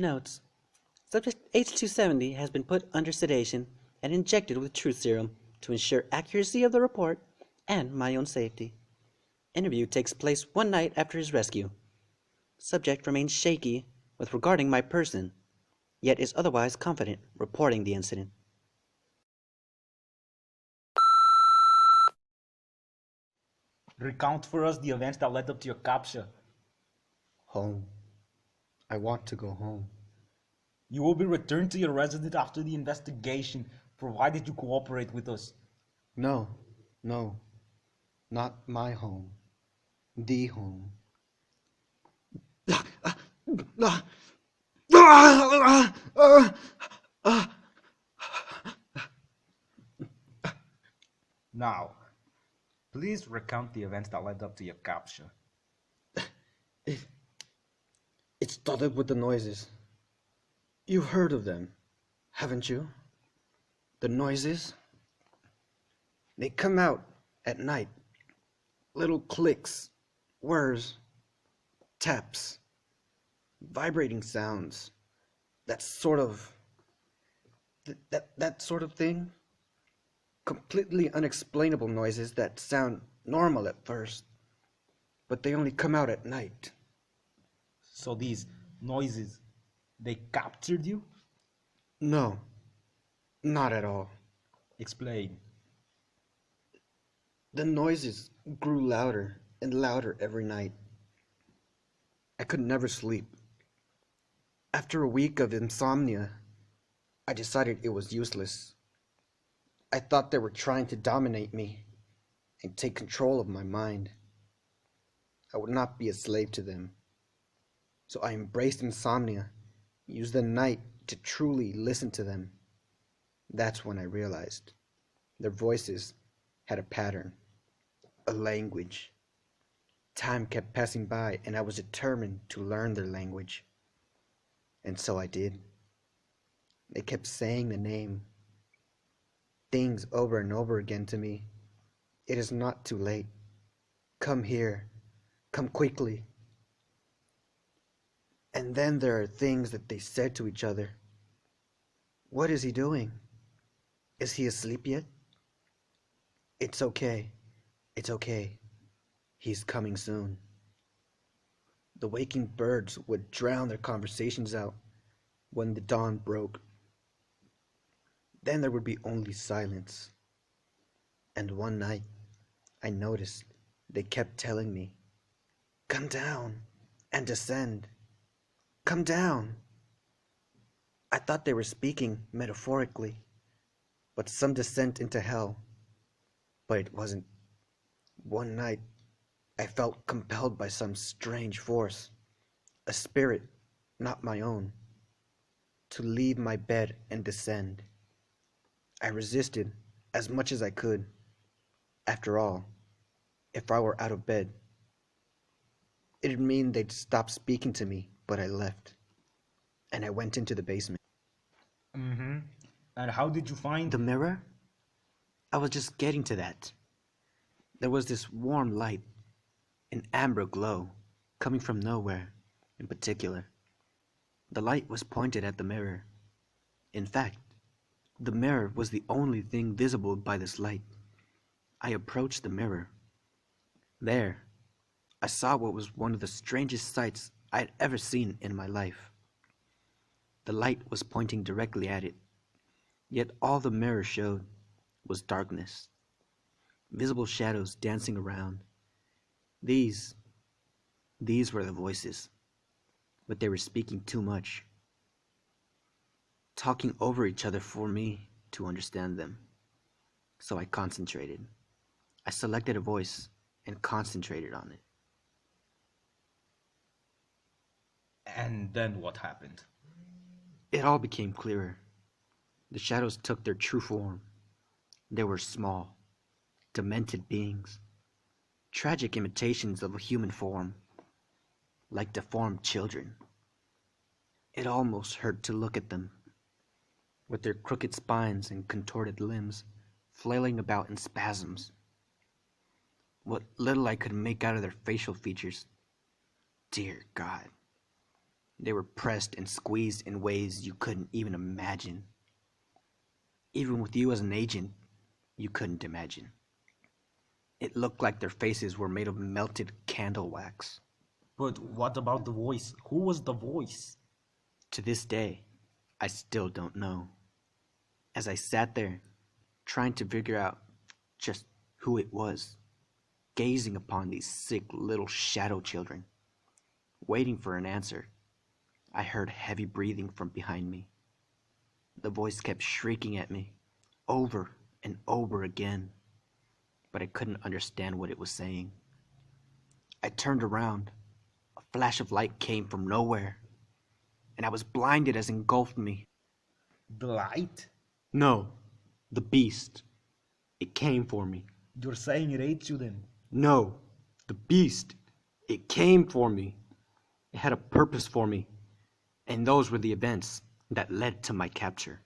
Notes. Subject H-270 has been put under sedation and injected with truth serum to ensure accuracy of the report and my own safety. Interview takes place one night after his rescue. Subject remains shaky with regarding my person, yet is otherwise confident reporting the incident. Recount for us the events that led up to your capture. Home. I want to go home. You will be returned to your residence after the investigation, provided you cooperate with us. No. Not my home. The home. Now, please recount the events that led up to your capture. It started with the noises. You've heard of them, haven't you? The noises? They come out at night. Little clicks, whirs, taps, vibrating sounds. That sort of thing. Completely unexplainable noises that sound normal at first, but they only come out at night. So these noises, they captured you? No, not at all. Explain. The noises grew louder and louder every night. I could never sleep. After a week of insomnia, I decided it was useless. I thought they were trying to dominate me and take control of my mind. I would not be a slave to them. So I embraced insomnia, used the night to truly listen to them. That's when I realized their voices had a pattern, a language. Time kept passing by and I was determined to learn their language. And so I did. They kept saying the name, things over and over again to me. It is not too late. Come here. Come quickly. And then there are things that they said to each other. What is he doing? Is he asleep yet? It's okay. It's okay. He's coming soon. The waking birds would drown their conversations out when the dawn broke. Then there would be only silence. And one night, I noticed they kept telling me, "Come down and descend. Come down." I thought they were speaking metaphorically, but some descent into hell. But it wasn't. One night, I felt compelled by some strange force, a spirit not my own, to leave my bed and descend. I resisted as much as I could. After all, if I were out of bed, it'd mean they'd stop speaking to me, but I left. And I went into the basement. And how did you find The mirror? I was just getting to that. There was this warm light, an amber glow, coming from nowhere in particular. The light was pointed at the mirror. In fact, the mirror was the only thing visible by this light. I approached the mirror. There, I saw what was one of the strangest sights I had ever seen in my life. The light was pointing directly at it, yet all the mirror showed was darkness, visible shadows dancing around. These were the voices, but they were speaking too much, talking over each other for me to understand them. So I concentrated. I selected a voice and concentrated on it. And then what happened? It all became clearer. The shadows took their true form. They were small, demented beings, tragic imitations of a human form, like deformed children. It almost hurt to look at them, with their crooked spines and contorted limbs flailing about in spasms. What little I could make out of their facial features, dear God, They were pressed and squeezed in ways you couldn't even imagine. Even with you as an agent, you couldn't imagine. It looked like their faces were made of melted candle wax. But what about the voice? Who was the voice? To this day, I still don't know. As I sat there, trying to figure out just who it was, gazing upon these sick little shadow children, waiting for an answer, I heard heavy breathing from behind me. The voice kept shrieking at me, over and over again, but I couldn't understand what it was saying. I turned around. A flash of light came from nowhere, and I was blinded as it engulfed me. The light? No, the beast. It came for me. You're saying it ate you then? No, the beast. It came for me. It had a purpose for me, and those were the events that led to my capture.